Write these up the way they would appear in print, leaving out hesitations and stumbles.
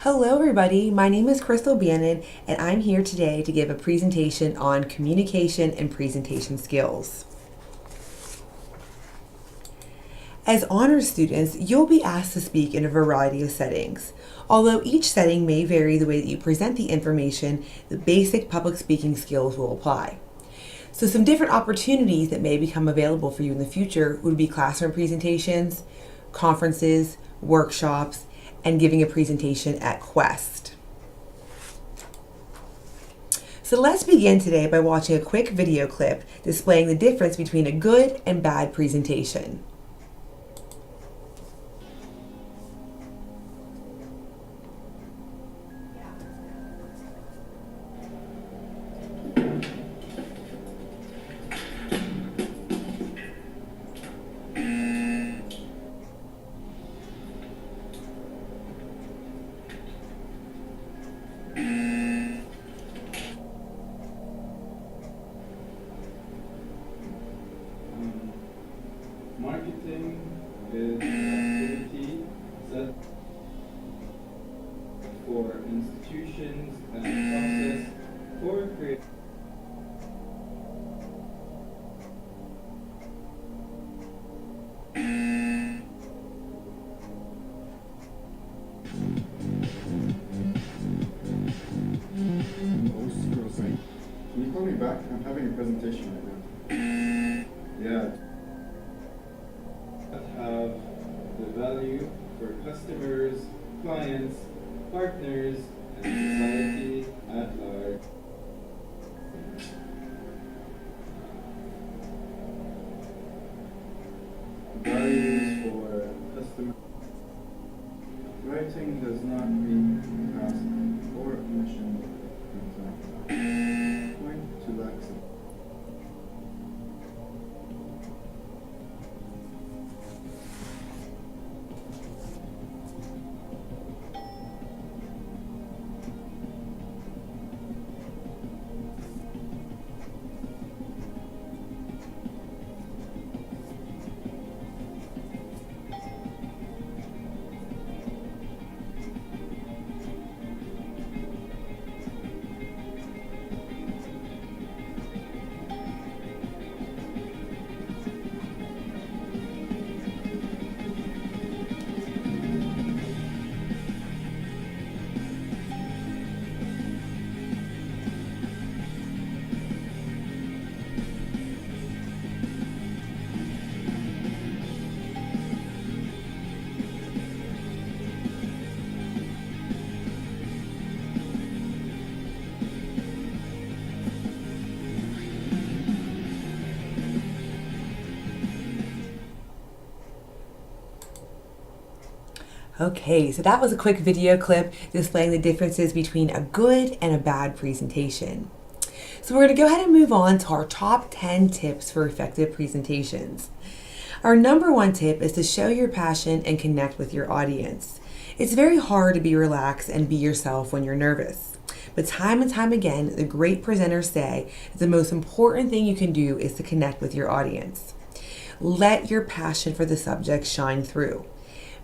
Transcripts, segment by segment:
Hello everybody, my name is Crystal Bannon and I'm here today to give a presentation on communication and presentation skills. As honors students, you'll be asked to speak in a variety of settings. Although each setting may vary the way that you present the information, the basic public speaking skills will apply. So some different opportunities that may become available for you in the future would be classroom presentations, conferences, workshops, and giving a presentation at Quest. So let's begin today by watching a quick video clip displaying the difference between a good and bad presentation. Marketing is an activity set for institutions and process for creating. Can you call me back? I'm having a presentation right now. Yeah. That have the value for customers, clients, partners, and society at large. Values for customer. Writing does not meet task or mission. Point to accent. Okay, so that was a quick video clip displaying the differences between a good and a bad presentation. So we're going to go ahead and move on to our top 10 tips for effective presentations. Our number one tip is to show your passion and connect with your audience. It's very hard to be relaxed and be yourself when you're nervous. But time and time again, the great presenters say that the most important thing you can do is to connect with your audience. Let your passion for the subject shine through.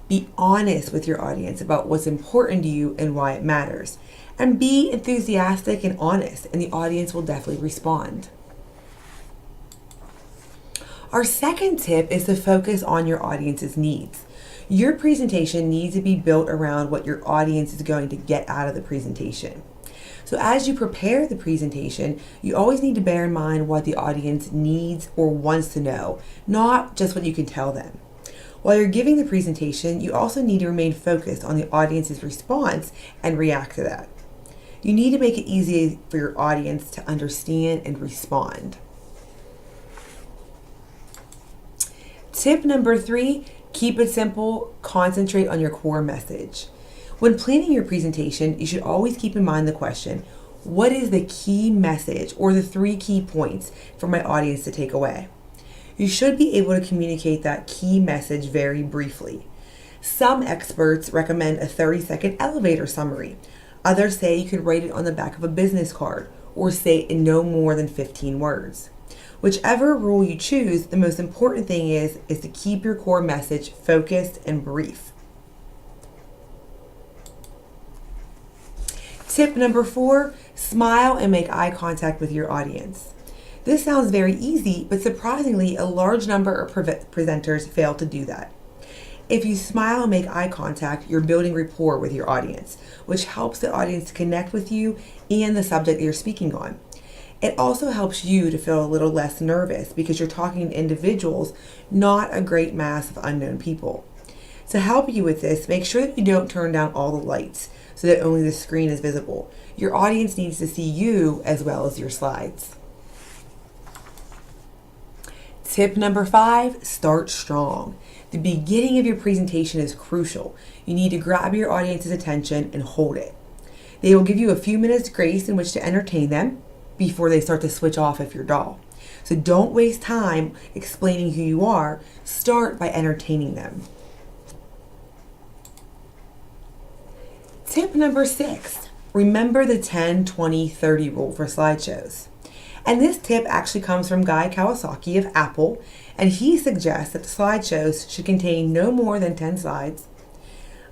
Be honest with your audience about what's important to you and why it matters. And be enthusiastic and honest, and the audience will definitely respond. Our second tip is to focus on your audience's needs. Your presentation needs to be built around what your audience is going to get out of the presentation. So as you prepare the presentation, you always need to bear in mind what the audience needs or wants to know, not just what you can tell them. While you're giving the presentation, you also need to remain focused on the audience's response and react to that. You need to make it easy for your audience to understand and respond. Tip number 3, keep it simple, concentrate on your core message. When planning your presentation, you should always keep in mind the question, what is the key message or the 3 key points for my audience to take away? You should be able to communicate that key message very briefly. Some experts recommend a 30-second elevator summary. Others say you could write it on the back of a business card or say it in no more than 15 words. Whichever rule you choose, the most important thing is to keep your core message focused and brief. Tip number 4, smile and make eye contact with your audience. This sounds very easy, but surprisingly, a large number of presenters fail to do that. If you smile and make eye contact, you're building rapport with your audience, which helps the audience connect with you and the subject you're speaking on. It also helps you to feel a little less nervous because you're talking to individuals, not a great mass of unknown people. To help you with this, make sure that you don't turn down all the lights so that only the screen is visible. Your audience needs to see you as well as your slides. Tip number 5, start strong. The beginning of your presentation is crucial. You need to grab your audience's attention and hold it. They will give you a few minutes grace in which to entertain them before they start to switch off if you're dull. So don't waste time explaining who you are. Start by entertaining them. Tip number 6, remember the 10-20-30 rule for slideshows. And this tip actually comes from Guy Kawasaki of Apple, and he suggests that the slideshows should contain no more than 10 slides,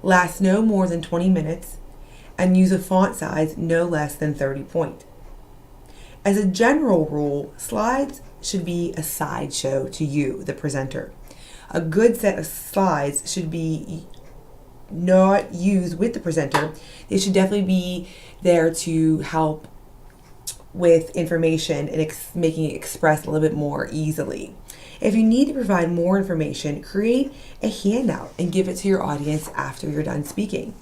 last no more than 20 minutes, and use a font size no less than 30 point. As a general rule, slides should be a sideshow to you, the presenter. A good set of slides should be not used with the presenter. They should definitely be there to help with information and making it expressed a little bit more easily. If you need to provide more information, create a handout and give it to your audience after you're done speaking.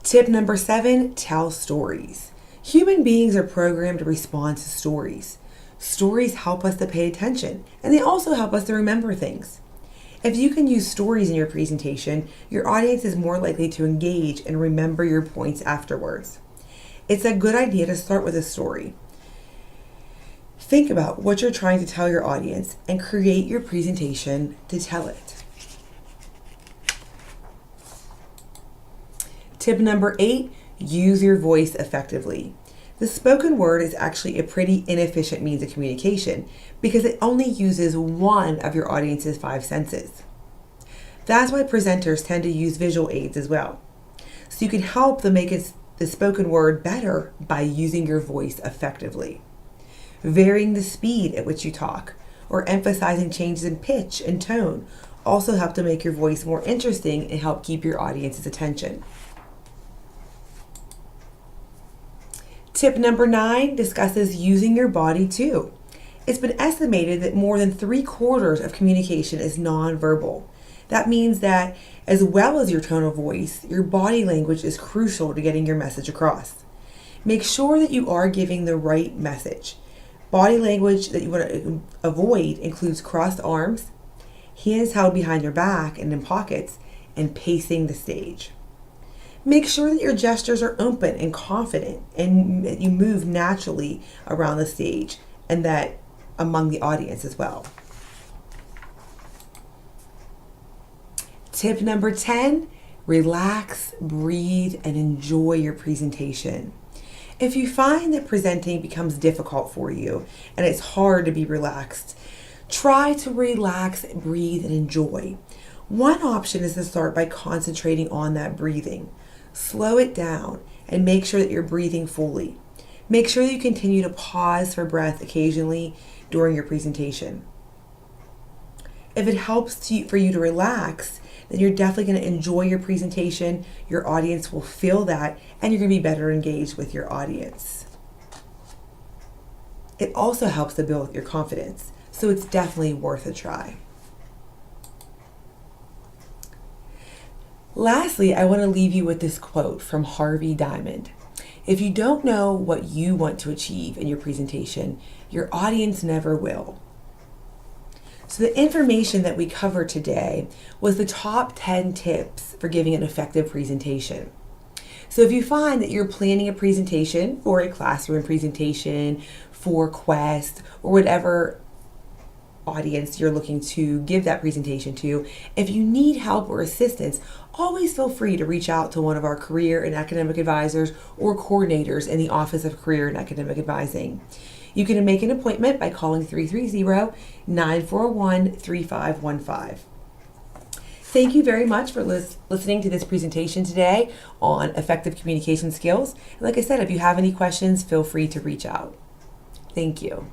Tip number 7, tell stories. Human beings are programmed to respond to stories. Stories help us to pay attention, and they also help us to remember things. If you can use stories in your presentation, your audience is more likely to engage and remember your points afterwards. It's a good idea to start with a story. Think about what you're trying to tell your audience and create your presentation to tell it. Tip number 8, use your voice effectively. The spoken word is actually a pretty inefficient means of communication because it only uses one of your audience's 5 senses. That's why presenters tend to use visual aids as well. So you can help them make the spoken word better by using your voice effectively. Varying the speed at which you talk or emphasizing changes in pitch and tone also help to make your voice more interesting and help keep your audience's attention. Tip number 9 discusses using your body too. It's been estimated that more than 3/4 of communication is nonverbal. That means that as well as your tone of voice, your body language is crucial to getting your message across. Make sure that you are giving the right message. Body language that you want to avoid includes crossed arms, hands held behind your back and in pockets, and pacing the stage. Make sure that your gestures are open and confident and that you move naturally around the stage and that among the audience as well. Tip number 10, relax, breathe, and enjoy your presentation. If you find that presenting becomes difficult for you and it's hard to be relaxed, try to relax, breathe, and enjoy. One option is to start by concentrating on that breathing. Slow it down and make sure that you're breathing fully. Make sure that you continue to pause for breath occasionally during your presentation. If it helps for you to relax, then you're definitely going to enjoy your presentation. Your audience will feel that, and you're going to be better engaged with your audience. It also helps to build your confidence, so it's definitely worth a try. Lastly, I want to leave you with this quote from Harvey Diamond. If you don't know what you want to achieve in your presentation, your audience never will. So the information that we covered today was the top 10 tips for giving an effective presentation. So if you find that you're planning a presentation or a classroom presentation for Quest or whatever audience you're looking to give that presentation to, if you need help or assistance, always feel free to reach out to one of our career and academic advisors or coordinators in the Office of Career and Academic Advising. You can make an appointment by calling 330-941-3515. Thank you very much for listening to this presentation today on effective communication skills. And like I said, if you have any questions, feel free to reach out. Thank you.